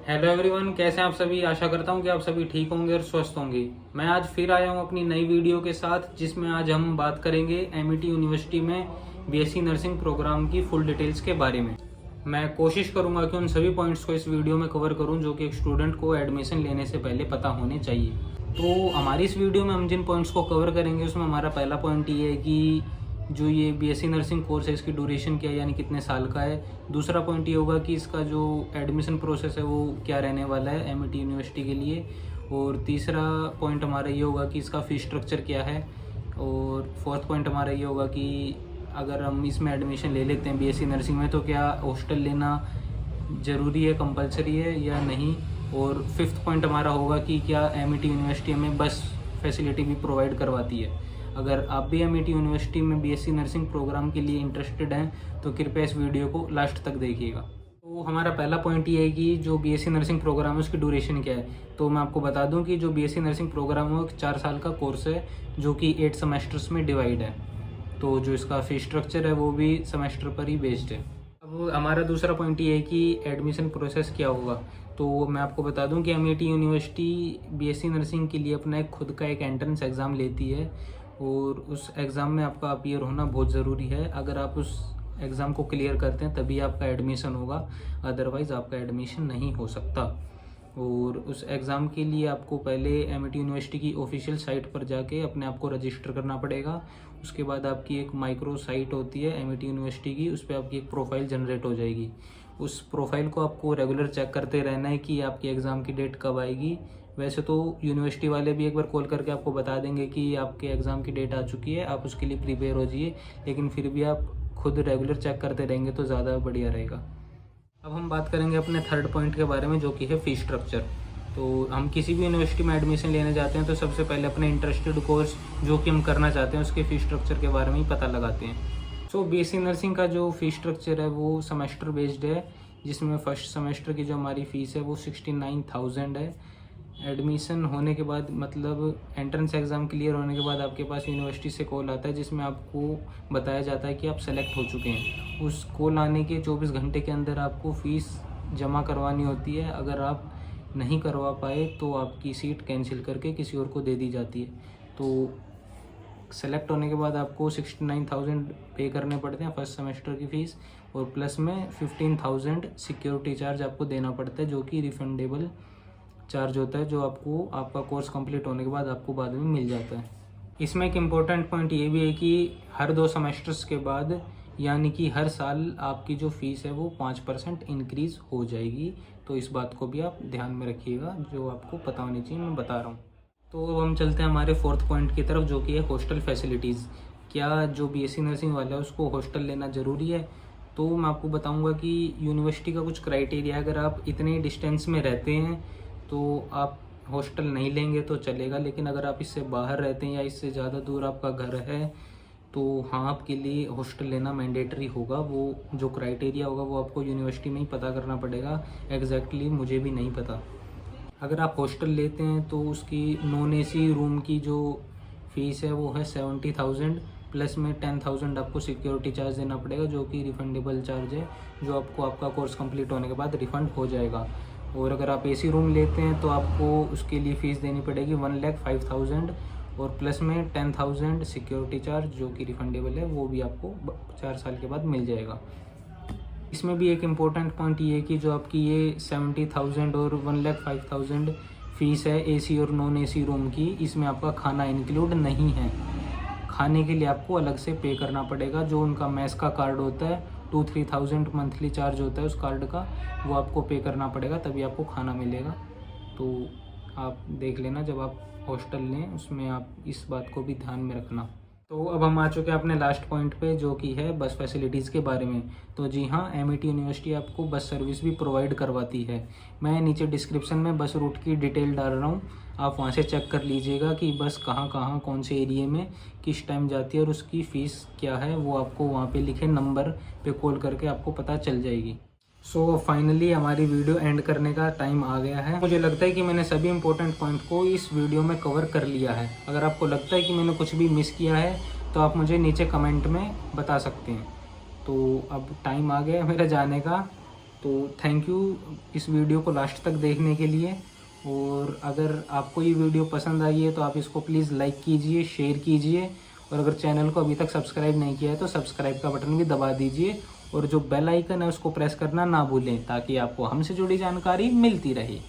Hello everyone, कैसे हैं आप सभी। आशा करता हूं कि आप सभी ठीक होंगे और स्वस्थ होंगे। मैं आज फिर आया हूं अपनी नई वीडियो के साथ, जिसमें आज हम बात करेंगे एमईटी यूनिवर्सिटी में बीएससी नर्सिंग प्रोग्राम की फुल डिटेल्स के बारे में। मैं कोशिश करूंगा कि उन सभी पॉइंट्स को इस वीडियो में कवर करूं जो कि एक स्टूडेंट को एडमिशन लेने से पहले पता होने चाहिए। तो हमारी इस वीडियो में हम जिन पॉइंट्स को कवर करेंगे उसमें हमारा पहला पॉइंट ये है कि जो ये बीएससी नर्सिंग कोर्स है इसकी ड्यूरेशन क्या है, यानी कितने साल का है। दूसरा पॉइंट ये होगा कि इसका जो एडमिशन प्रोसेस है वो क्या रहने वाला है एमईटी यूनिवर्सिटी के लिए। और तीसरा पॉइंट हमारा ये होगा कि इसका फ़ीस स्ट्रक्चर क्या है। और फोर्थ पॉइंट हमारा ये होगा कि अगर हम इसमें एडमिशन ले लेते हैं बीएससी नर्सिंग में तो क्या हॉस्टल लेना ज़रूरी है, कंपलसरी है या नहीं। और फिफ्थ पॉइंट हमारा होगा कि क्या एमईटी यूनिवर्सिटी में बस फैसिलिटी भी प्रोवाइड करवाती है। अगर आप भी एमईटी यूनिवर्सिटी में बीएससी नर्सिंग प्रोग्राम के लिए इंटरेस्टेड हैं तो कृपया इस वीडियो को लास्ट तक देखिएगा। तो हमारा पहला पॉइंट ये है कि जो बीएससी नर्सिंग प्रोग्राम है उसकी ड्यूरेशन क्या है। तो मैं आपको बता दूं कि जो बीएससी नर्सिंग प्रोग्राम है वो 4 साल का कोर्स है जो कि 8 सेमेस्टर्स में डिवाइड है। तो जो इसका फीस स्ट्रक्चर है वो भी सेमेस्टर पर ही बेस्ड है। अब हमारा दूसरा पॉइंट ये है कि एडमिशन प्रोसेस क्या होगा। तो मैं आपको बता दूं कि एमईटी यूनिवर्सिटी बीएससी नर्सिंग के लिए अपना खुद का एक एंट्रेंस एग्ज़ाम लेती है और उस एग्ज़ाम में आपका अपीयर होना बहुत ज़रूरी है। अगर आप उस एग्ज़ाम को क्लियर करते हैं तभी आपका एडमिशन होगा, अदरवाइज़ आपका एडमिशन नहीं हो सकता। और उस एग्ज़ाम के लिए आपको पहले एमईटी यूनिवर्सिटी की ऑफिशियल साइट पर जाके अपने आप को रजिस्टर करना पड़ेगा। उसके बाद आपकी एक माइक्रो साइट होती है एमईटी यूनिवर्सिटी की, उस पर आपकी एक प्रोफाइल जनरेट हो जाएगी। उस प्रोफाइल को आपको रेगुलर चेक करते रहना है कि आपकी एग्ज़ाम की डेट कब आएगी। वैसे तो यूनिवर्सिटी वाले भी एक बार कॉल करके आपको बता देंगे कि आपके एग्ज़ाम की डेट आ चुकी है, आप उसके लिए प्रिपेयर हो जाइए, लेकिन फिर भी आप खुद रेगुलर चेक करते रहेंगे तो ज़्यादा बढ़िया रहेगा। अब हम बात करेंगे अपने थर्ड पॉइंट के बारे में जो कि है फ़ीस स्ट्रक्चर। तो हम किसी भी यूनिवर्सिटी में एडमिशन लेने जाते हैं तो सबसे पहले अपने इंटरेस्टेड कोर्स जो कि हम करना चाहते हैं उसके फ़ीस स्ट्रक्चर के बारे में ही पता लगाते हैं। सो बीएससी नर्सिंग का जो फ़ीस स्ट्रक्चर है वो सेमेस्टर बेस्ड है, जिसमें फर्स्ट सेमेस्टर की जो हमारी फ़ीस है वो 69,000 है। एडमिशन होने के बाद मतलब एंट्रेंस एग्ज़ाम क्लियर होने के बाद आपके पास यूनिवर्सिटी से कॉल आता है जिसमें आपको बताया जाता है कि आप सेलेक्ट हो चुके हैं। उस कॉल आने के 24 घंटे के अंदर आपको फ़ीस जमा करवानी होती है। अगर आप नहीं करवा पाए तो आपकी सीट कैंसिल करके किसी और को दे दी जाती है। तो सेलेक्ट होने के बाद आपको 69,000 पे करने पड़ते हैं फर्स्ट सेमेस्टर की फ़ीस, और प्लस में 15,000 सिक्योरिटी चार्ज आपको देना पड़ता है जो कि रिफंडेबल चार्ज होता है, जो आपको आपका कोर्स कंप्लीट होने के बाद आपको बाद में मिल जाता है। इसमें एक इम्पोर्टेंट पॉइंट ये भी है कि हर 2 सेमेस्टर्स के बाद यानी कि हर साल आपकी जो फ़ीस है वो 5% इंक्रीज़ हो जाएगी। तो इस बात को भी आप ध्यान में रखिएगा, जो आपको पता होनी चाहिए मैं बता रहा हूँ। तो अब हम चलते हैं हमारे फोर्थ पॉइंट की तरफ जो कि है हॉस्टल फैसिलिटीज़। क्या जो बीएससी नर्सिंग वाला है उसको हॉस्टल लेना ज़रूरी है। तो मैं आपको बताऊंगा कि यूनिवर्सिटी का कुछ क्राइटेरिया, अगर आप इतने डिस्टेंस में रहते हैं तो आप हॉस्टल नहीं लेंगे तो चलेगा, लेकिन अगर आप इससे बाहर रहते हैं या इससे ज़्यादा दूर आपका घर है तो हाँ आपके लिए हॉस्टल लेना मैंडेटरी होगा। वो जो क्राइटेरिया होगा वो आपको यूनिवर्सिटी में ही पता करना पड़ेगा, एग्जैक्टली मुझे भी नहीं पता। अगर आप हॉस्टल लेते हैं तो उसकी नॉन एसी रूम की जो फ़ीस है वो है 70,000, प्लस में 10,000 आपको सिक्योरिटी चार्ज देना पड़ेगा जो कि रिफंडेबल चार्ज है, जो आपको आपका कोर्स कंप्लीट होने के बाद रिफ़ंड हो जाएगा। और अगर आप एसी रूम लेते हैं तो आपको उसके लिए फ़ीस देनी पड़ेगी 1,05,000, और प्लस में 10,000 सिक्योरिटी चार्ज जो कि रिफंडेबल है, वो भी आपको 4 साल के बाद मिल जाएगा। इसमें भी एक इम्पोर्टेंट पॉइंट ये है कि जो आपकी ये 70,000 और 1,05,000 फ़ीस है एसी और नॉन एसी रूम की, इसमें आपका खाना इंक्लूड नहीं है। खाने के लिए आपको अलग से पे करना पड़ेगा। जो उनका मेस का कार्ड होता है 2-3,000 मंथली चार्ज होता है उस कार्ड का, वो आपको पे करना पड़ेगा तभी आपको खाना मिलेगा। तो आप देख लेना जब आप हॉस्टल लें उसमें आप इस बात को भी ध्यान में रखना। तो अब हम आ चुके हैं अपने लास्ट पॉइंट पे जो कि है बस फैसिलिटीज़ के बारे में। तो जी हाँ, एमईटी यूनिवर्सिटी आपको बस सर्विस भी प्रोवाइड करवाती है। मैं नीचे डिस्क्रिप्शन में बस रूट की डिटेल डाल रहा हूँ, आप वहाँ से चेक कर लीजिएगा कि बस कहाँ कहाँ कौन से एरिए में किस टाइम जाती है और उसकी फ़ीस क्या है, वो आपको वहाँ पे लिखे नंबर पे कॉल करके आपको पता चल जाएगी। सो फाइनली हमारी वीडियो एंड करने का टाइम आ गया है। मुझे लगता है कि मैंने सभी इंपॉर्टेंट पॉइंट को इस वीडियो में कवर कर लिया है। अगर आपको लगता है कि मैंने कुछ भी मिस किया है तो आप मुझे नीचे कमेंट में बता सकते हैं। तो अब टाइम आ गया है मेरा जाने का। तो थैंक यू इस वीडियो को लास्ट तक देखने के लिए। और अगर आपको ये वीडियो पसंद आई है तो आप इसको प्लीज़ लाइक कीजिए, शेयर कीजिए, और अगर चैनल को अभी तक सब्सक्राइब नहीं किया है तो सब्सक्राइब का बटन भी दबा दीजिए, और जो बेल आइकन है उसको प्रेस करना ना भूलें, ताकि आपको हमसे जुड़ी जानकारी मिलती रहे।